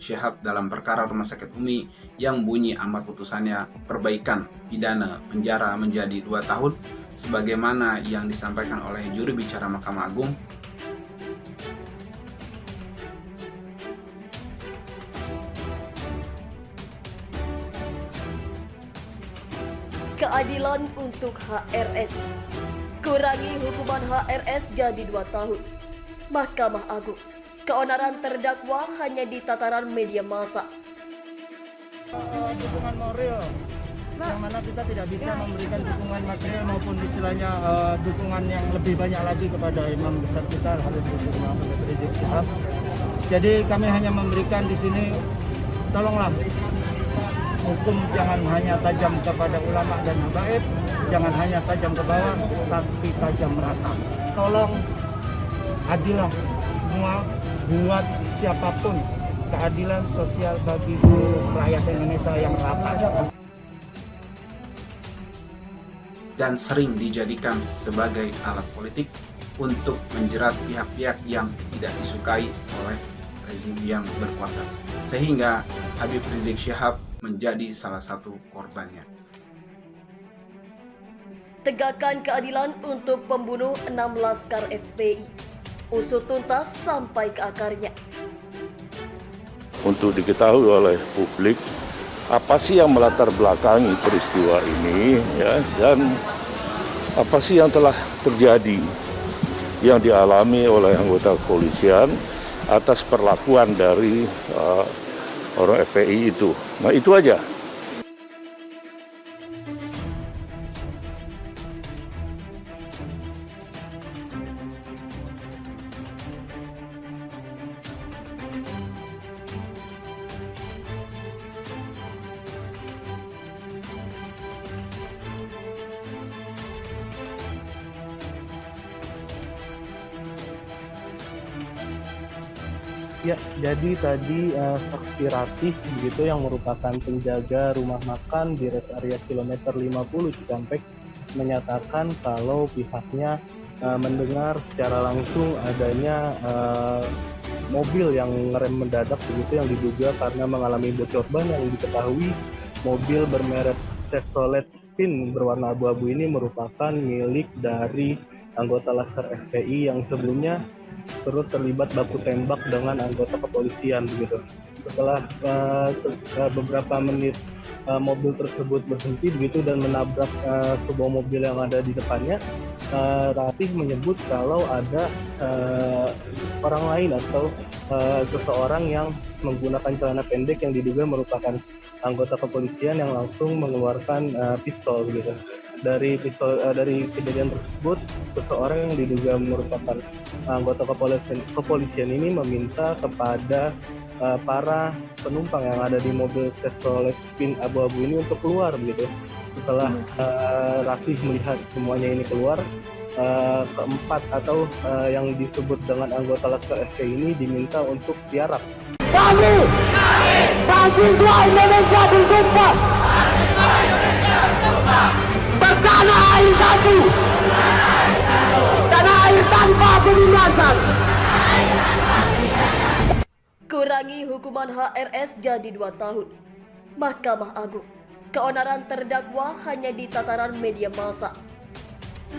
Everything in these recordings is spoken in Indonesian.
Syihab dalam perkara Rumah Sakit Umi yang bunyi amar putusannya perbaikan pidana penjara menjadi 2 tahun sebagaimana yang disampaikan oleh juru bicara Mahkamah Agung. Keadilan untuk HRS. Kurangi hukuman HRS jadi 2 tahun. Mahkamah Agung. Keonaran terdakwa hanya di tataran media massa. Dukungan moral, yang mana kita tidak bisa memberikan dukungan material maupun istilahnya dukungan yang lebih banyak lagi kepada imam besar kita Habib Rizik Syihab. Jadi kami hanya memberikan di sini, tolonglah hukum jangan hanya tajam kepada ulama dan habaib, jangan hanya tajam ke bawah, tapi tajam merata. Tolong adillah semua buat siapapun, keadilan sosial bagi seluruh rakyat Indonesia yang rata. Dan sering dijadikan sebagai alat politik untuk menjerat pihak-pihak yang tidak disukai oleh rezim yang berkuasa. Sehingga Habib Rizik Syihab menjadi salah satu korbannya. Tegakkan keadilan untuk pembunuh 6 laskar FPI. Usut tuntas sampai ke akarnya. Untuk diketahui oleh publik apa sih yang melatar belakangi peristiwa ini, ya, dan apa sih yang telah terjadi yang dialami oleh anggota kepolisian atas perlakuan dari orang FPI itu. Nah, itu aja. Ya, jadi tadi Saksi Ratih begitu yang merupakan penjaga rumah makan di rest area kilometer 50 Cikampek menyatakan kalau pihaknya mendengar secara langsung adanya mobil yang ngerem mendadak begitu yang diduga karena mengalami bocor ban yang diketahui mobil bermerek Chevrolet Spin berwarna abu-abu ini merupakan milik dari anggota Laskar FPI yang sebelumnya turut terlibat baku tembak dengan anggota kepolisian begitu. Setelah beberapa menit mobil tersebut berhenti begitu dan menabrak sebuah mobil yang ada di depannya, Ratih menyebut kalau ada orang lain atau seseorang yang menggunakan celana pendek yang diduga merupakan anggota kepolisian yang langsung mengeluarkan pistol begitu. Dari kejadian tersebut, seseorang yang diduga merupakan anggota kepolisian ini meminta kepada para penumpang yang ada di mobil Chevrolet Spin abu-abu ini untuk keluar begitu. Setelah Ratih melihat semuanya ini keluar, keempat atau yang disebut dengan anggota Laskar FPI ini diminta untuk tiarap. Kami mahasiswa Indonesia bersumpah bertanah air satu, tanah air tanpa penindasan. Kurangi hukuman HRS jadi 2 tahun. Mahkamah Agung. Keonaran terdakwa hanya di tataran media massa.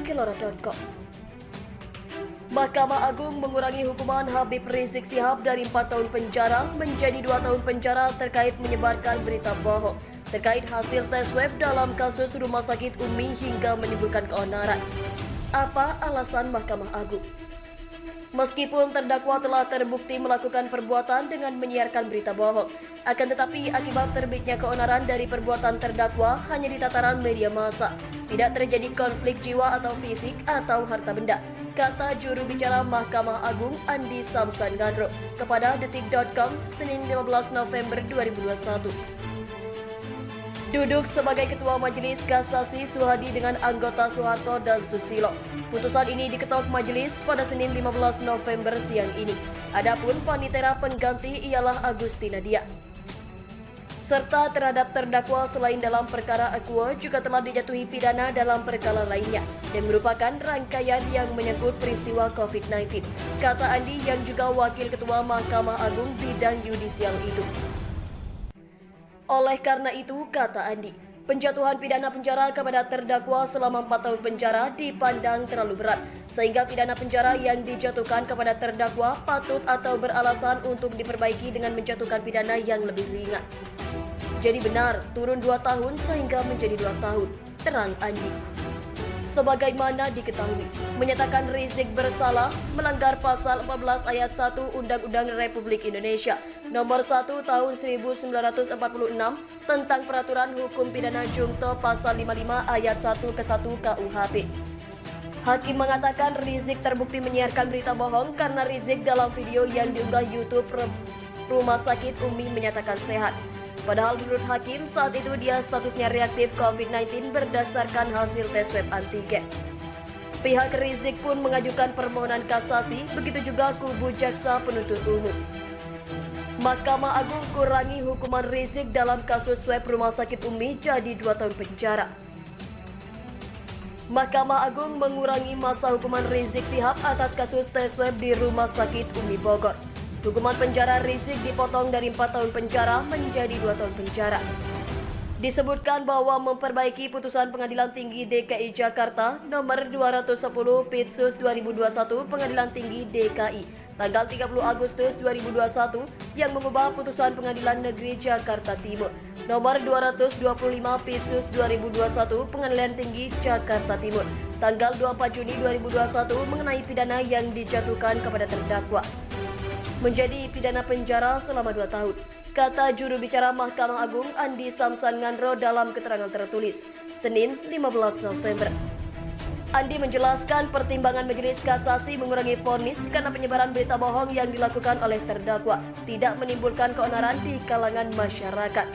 Kelora.com. Mahkamah Agung mengurangi hukuman Habib Rizik Syihab dari 4 tahun penjara menjadi 2 tahun penjara terkait menyebarkan berita bohong terkait hasil tes web dalam kasus Rumah Sakit Umi hingga menimbulkan keonaran. Apa alasan Mahkamah Agung? Meskipun terdakwa telah terbukti melakukan perbuatan dengan menyiarkan berita bohong, akan tetapi akibat terbitnya keonaran dari perbuatan terdakwa hanya di tataran media massa, tidak terjadi konflik jiwa atau fisik atau harta benda, kata juru bicara Mahkamah Agung Andi Samsan Gandro kepada Detik.com Senin 15 November 2021. Duduk sebagai Ketua Majelis Kasasi Suhadi dengan anggota Soeharto dan Susilo. Putusan ini diketok majelis pada Senin 15 November siang ini. Adapun panitera pengganti ialah Agustina Dia. serta terhadap terdakwa selain dalam perkara Aqua juga telah dijatuhi pidana dalam perkara lainnya dan merupakan rangkaian yang menyangkut peristiwa COVID-19, kata Andi yang juga Wakil Ketua Mahkamah Agung bidang yudisial itu. Oleh karena itu, kata Andi, penjatuhan pidana penjara kepada terdakwa selama 4 tahun penjara dipandang terlalu berat, sehingga pidana penjara yang dijatuhkan kepada terdakwa patut atau beralasan untuk diperbaiki dengan menjatuhkan pidana yang lebih ringan. Jadi benar, turun 2 tahun sehingga menjadi 2 tahun, terang Andi. Sebagaimana diketahui, menyatakan Rizik bersalah melanggar pasal 14 ayat 1 Undang-Undang Republik Indonesia Nomor 1 Tahun 1946 tentang Peraturan Hukum Pidana Jungto Pasal 55 ayat 1 ke 1 KUHP. Hakim mengatakan Rizik terbukti menyiarkan berita bohong karena Rizik dalam video yang diunggah YouTube Rumah Sakit Umi menyatakan sehat. Padahal menurut Hakim saat itu dia statusnya reaktif COVID-19 berdasarkan hasil tes swab antigen. Pihak Rizik pun mengajukan permohonan kasasi, begitu juga kubu jaksa penuntut umum. Mahkamah Agung kurangi hukuman Rizik dalam kasus swab Rumah Sakit Umi jadi 2 tahun penjara. Mahkamah Agung mengurangi masa hukuman Rizik Syihab atas kasus tes swab di Rumah Sakit Umi Bogor. Hukuman penjara Rizik dipotong dari 4 tahun penjara menjadi 2 tahun penjara. Disebutkan bahwa memperbaiki putusan Pengadilan Tinggi DKI Jakarta nomor 210 Pitsus 2021 Pengadilan Tinggi DKI tanggal 30 Agustus 2021 yang mengubah putusan Pengadilan Negeri Jakarta Timur nomor 225 Pitsus 2021 Pengadilan Tinggi Jakarta Timur tanggal 24 Juni 2021 mengenai pidana yang dijatuhkan kepada terdakwa menjadi pidana penjara selama 2 tahun, kata juru bicara Mahkamah Agung Andi Samsan Ngandro dalam keterangan tertulis, Senin 15 November. Andi menjelaskan pertimbangan Majelis Kasasi mengurangi vonis karena penyebaran berita bohong yang dilakukan oleh terdakwa tidak menimbulkan keonaran di kalangan masyarakat.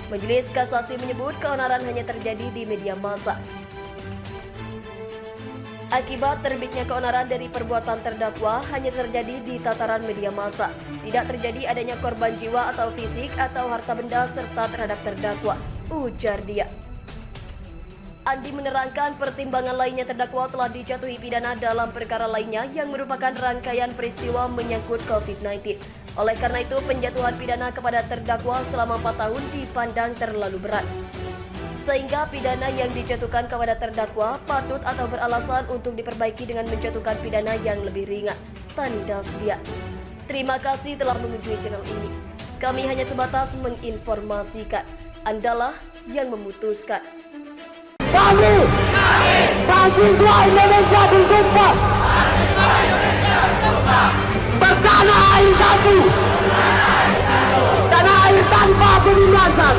Majelis Kasasi menyebut keonaran hanya terjadi di media massa. Akibat terbitnya keonaran dari perbuatan terdakwa hanya terjadi di tataran media massa. Tidak terjadi adanya korban jiwa atau fisik atau harta benda serta terhadap terdakwa, ujar dia. Andi menerangkan pertimbangan lainnya terdakwa telah dijatuhi pidana dalam perkara lainnya yang merupakan rangkaian peristiwa menyangkut COVID-19. Oleh karena itu, penjatuhan pidana kepada terdakwa selama 4 tahun dipandang terlalu berat. Sehingga pidana yang dijatuhkan kepada terdakwa patut atau beralasan untuk diperbaiki dengan menjatuhkan pidana yang lebih ringan, tandas dia. Terima kasih telah mengunjungi channel ini. Kami hanya sebatas menginformasikan. Andalah yang memutuskan. Kami, mahasiswa Indonesia bersumpah bertanah air satu, tanah air tanpa penindasan.